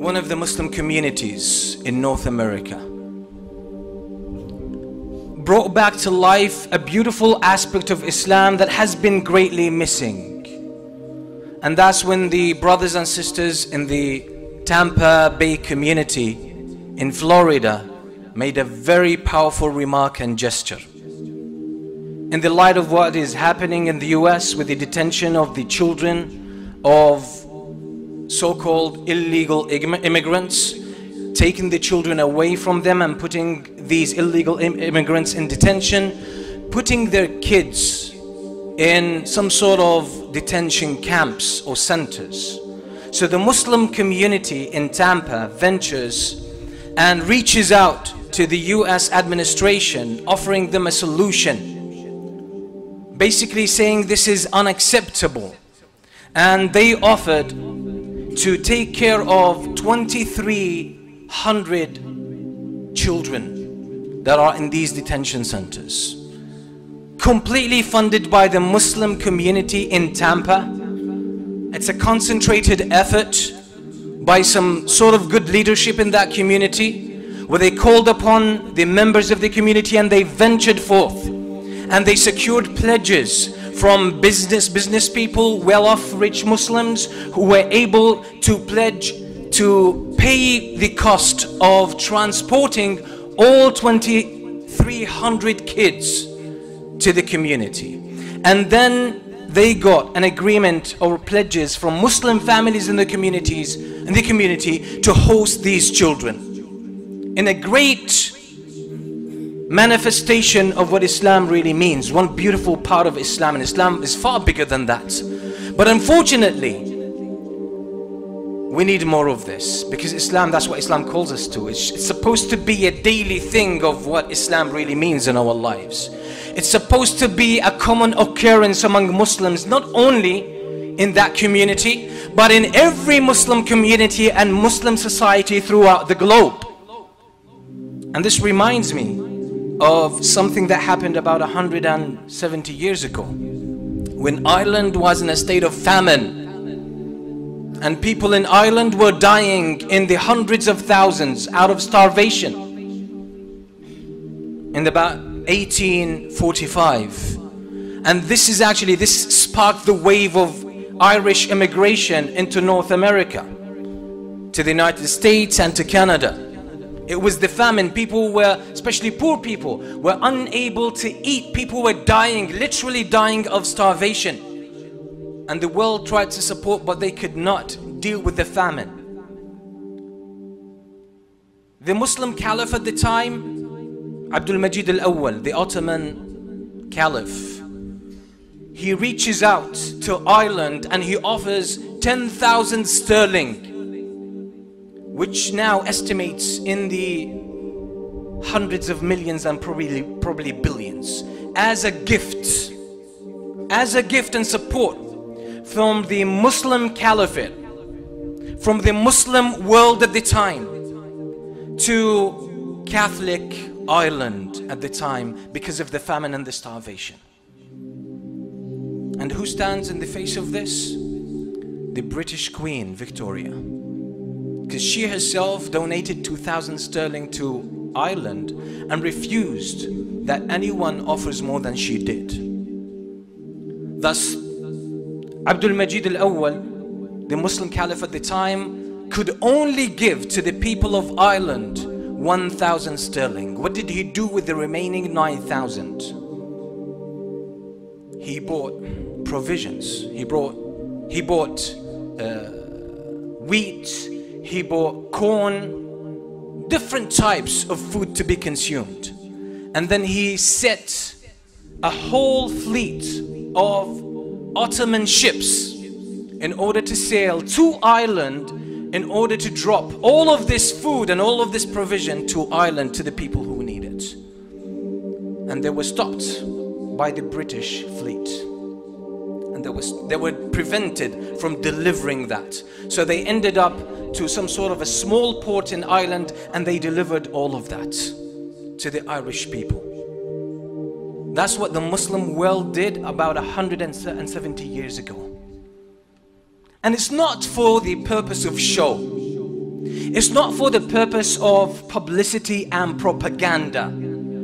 one of the Muslim communities in North America brought back to life a beautiful aspect of Islam that has been greatly missing. And that's when the brothers and sisters in the Tampa Bay community in Florida made a very powerful remark and gesture. In the light of what is happening in the US with the detention of the children of so-called illegal immigrants, taking the children away from them and putting these illegal immigrants in detention, putting their kids in some sort of detention camps or centers. So the Muslim community in Tampa ventures and reaches out to the US administration, offering them a solution, basically saying this is unacceptable. And they offered to take care of 2,300 children that are in these detention centers, completely funded by the Muslim community in Tampa. It's a concentrated effort by some sort of good leadership in that community, where they called upon the members of the community and they ventured forth and they secured pledges from business people, well-off rich Muslims, who were able to pledge to pay the cost of transporting all 2,300 kids to the community. And then they got an agreement or pledges from Muslim families in the community to host these children in a great manifestation of what Islam really means. One beautiful part of Islam, and Islam is far bigger than that. But unfortunately, we need more of this, because Islam, that's what Islam calls us to. It's supposed to be a daily thing of what Islam really means in our lives. It's supposed to be a common occurrence among Muslims, not only in that community, but in every Muslim community and Muslim society throughout the globe. And this reminds me of something that happened about 170 years ago, when Ireland was in a state of famine, and people in Ireland were dying in the hundreds of thousands out of starvation in about 1845. And this sparked the wave of Irish immigration into North America, to the United States and to Canada. It was the famine. People were, especially poor people, were unable to eat. People were dying, literally dying of starvation. And the world tried to support, but they could not deal with the famine. The Muslim Caliph at the time, Abdul Majid al-Awwal, the Ottoman Caliph, he reaches out to Ireland and he offers 10,000 sterling, which now estimates in the hundreds of millions and probably billions, as a gift and support from the Muslim Caliphate, from the Muslim world at the time, to Catholic Ireland at the time, because of the famine and the starvation. And who stands in the face of this? The British Queen Victoria, because she herself donated 2,000 sterling to Ireland and refused that anyone offers more than she did. Thus, Abdul Majid al-Awwal, the Muslim Caliph at the time, could only give to the people of Ireland 1,000 sterling. What did he do with the remaining 9,000? He bought provisions. He bought wheat. He bought corn, different types of food to be consumed. And then he set a whole fleet of Ottoman ships in order to sail to Ireland, in order to drop all of this food and all of this provision to Ireland, to the people who need it. And they were stopped by the British fleet, and they were prevented from delivering that. So they ended up to some sort of a small port in Ireland, and they delivered all of that to the Irish people. That's what the Muslim world did about 170 years ago. And it's not for the purpose of show. It's not for the purpose of publicity and propaganda.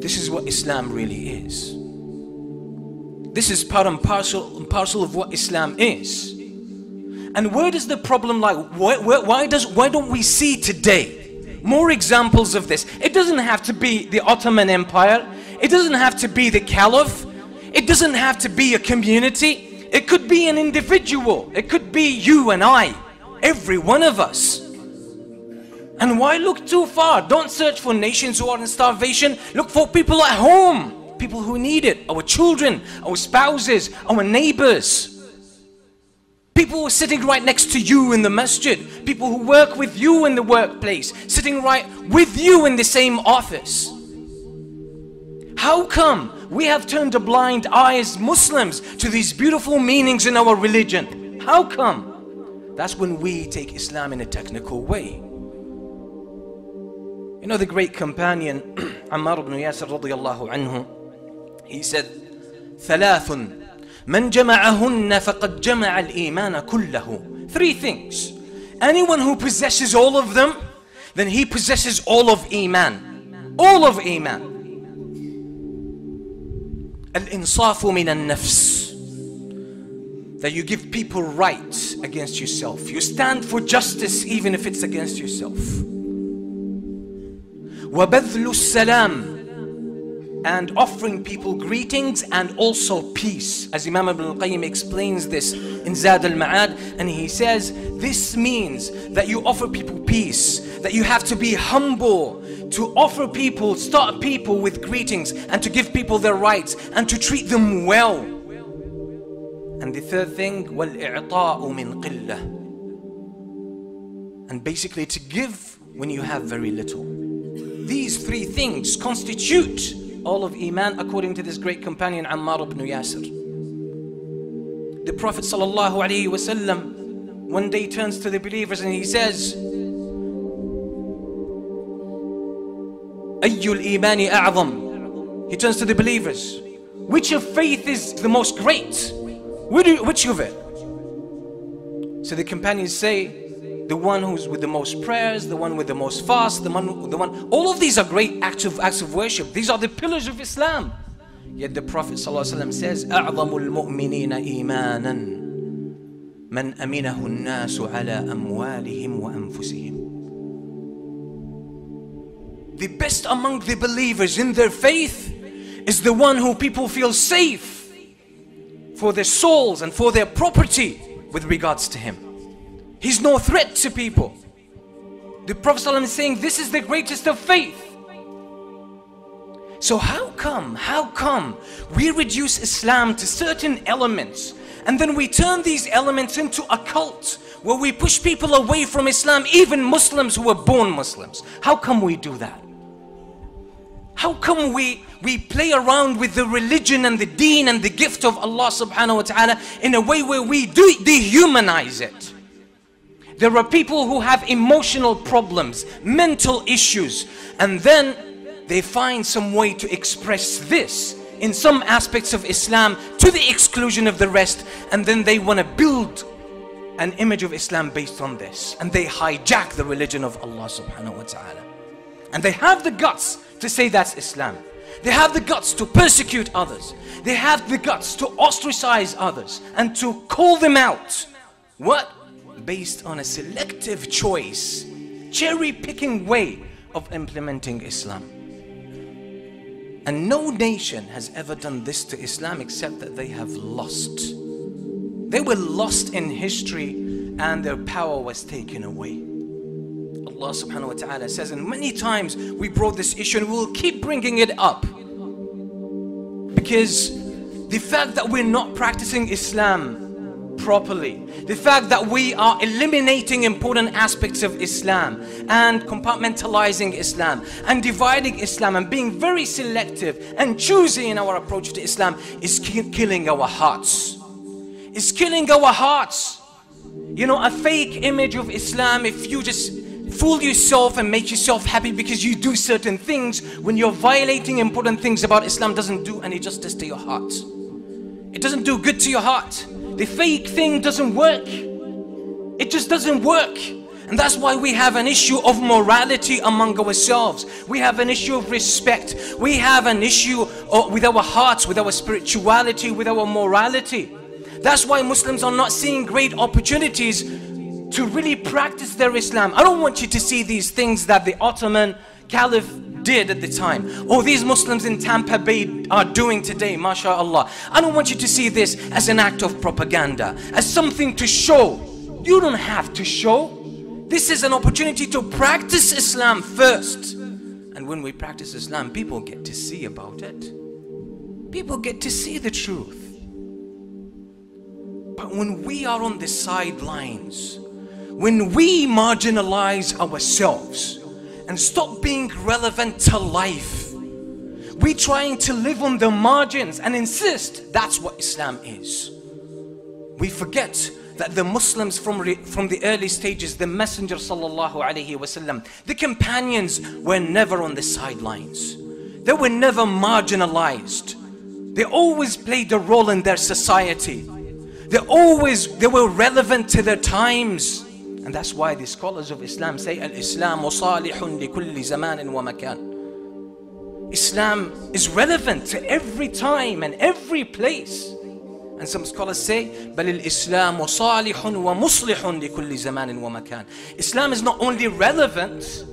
This is what Islam really is. This is part and parcel of what Islam is. And where does the problem lie? Why don't we see today more examples of this? It doesn't have to be the Ottoman Empire. It doesn't have to be the Caliph. It doesn't have to be a community. It could be an individual. It could be you and I, every one of us. And why look too far? Don't search for nations who are in starvation. Look for people at home, people who need it, our children, our spouses, our neighbors. People who are sitting right next to you in the masjid, people who work with you in the workplace, sitting right with you in the same office. How come we have turned a blind eye as Muslims to these beautiful meanings in our religion? How come? That's when we take Islam in a technical way. You know the great companion Ammar ibn Yasir radiyallahu anhu, he said, ثلاث من جمعهن فقد جمع الإيمان كله. Three things. Anyone who possesses all of them, then he possesses all of Iman. All of Iman. الإنصاف من النفس. That you give people right against yourself. You stand for justice even if it's against yourself. وبذل السلام. And offering people greetings and also peace. As Imam Ibn al-Qayyim explains this in Zad al-Ma'ad, and he says this means that you offer people peace, that you have to be humble to offer people, start people with greetings and to give people their rights and to treat them well. And the third thing, وَالْإِعْطَاءُ مِنْ قِلَّةٍ. And basically to give when you have very little. These three things constitute all of Iman, according to this great companion Ammar ibn Yasir. The Prophet sallallahu alaihi wasallam one day turns to the believers and he says, أَيُّ الْإِيمَانِ أَعْظَمُ. He turns to the believers, which of faith is the most great? Which of it? So the companions say, the one who's with the most prayers, the one with the most fast, the one, all of these are great acts of worship. These are the pillars of Islam. Yet the Prophet ﷺ says, أَعْظَمُ الْمُؤْمِنِينَ إِيمَانًا مَنْ أَمِنَهُ النَّاسُ عَلَىٰ أَمْوَالِهِمْ وَأَنفُسِهِمْ. The best among the believers in their faith is the one who people feel safe for their souls and for their property with regards to him. He's no threat to people. The Prophet ﷺ is saying this is the greatest of faith. So how come we reduce Islam to certain elements and then we turn these elements into a cult where we push people away from Islam, even Muslims who were born Muslims? How come we do that? How come we play around with the religion and the deen and the gift of Allah subhanahu wa ta'ala in a way where we dehumanize it? There are people who have emotional problems, mental issues, and then they find some way to express this in some aspects of Islam to the exclusion of the rest, and then they want to build an image of Islam based on this, and they hijack the religion of Allah subhanahu wa ta'ala. And they have the guts to say that's Islam. They have the guts to persecute others. They have the guts to ostracize others and to call them out. What? Based on a selective choice, cherry-picking way of implementing Islam. And no nation has ever done this to Islam except that they have lost. They were lost in history and their power was taken away. Allah subhanahu wa ta'ala says, and many times we brought this issue and we'll keep bringing it up, because the fact that we're not practicing Islam properly, the fact that we are eliminating important aspects of Islam and compartmentalizing Islam and dividing Islam and being very selective and choosy in our approach to Islam is killing our hearts. It's killing our hearts. You know, a fake image of Islam, if you just fool yourself and make yourself happy because you do certain things, when you're violating important things about Islam, doesn't do any justice to your heart. It doesn't do good to your heart. The fake thing doesn't work. It just doesn't work. And that's why we have an issue of morality among ourselves. We have an issue of respect. We have an issue with our hearts, with our spirituality, with our morality. That's why Muslims are not seeing great opportunities to really practice their Islam. I don't want you to see these things that the Ottoman Caliph did at the time, or these Muslims in Tampa Bay are doing today, mashallah. I don't want you to see this as an act of propaganda, as something to show. You don't have to show. This is an opportunity to practice Islam first. And when we practice Islam, people get to see about it. People get to see the truth. But when we are on the sidelines, when we marginalize ourselves and stop being relevant to life, we trying to live on the margins and insist that's what Islam is. We forget that the Muslims from the early stages, the Messenger sallallahu alaihi wasallam, the companions were never on the sidelines. They were never marginalized. They always played a role in their society. They were relevant to their times. And that's why the scholars of Islam say, Al-Islamu salihun li kulli zamanin wa makan. Islam is relevant to every time and every place. And some scholars say, بل الإسلام صالح ومصلح لكل زمان ومكان. Islam is not only relevant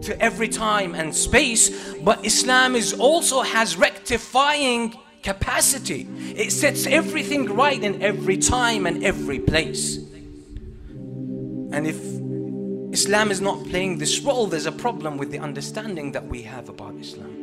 to every time and space, but Islam also has rectifying capacity. It sets everything right in every time and every place. And if Islam is not playing this role, there's a problem with the understanding that we have about Islam.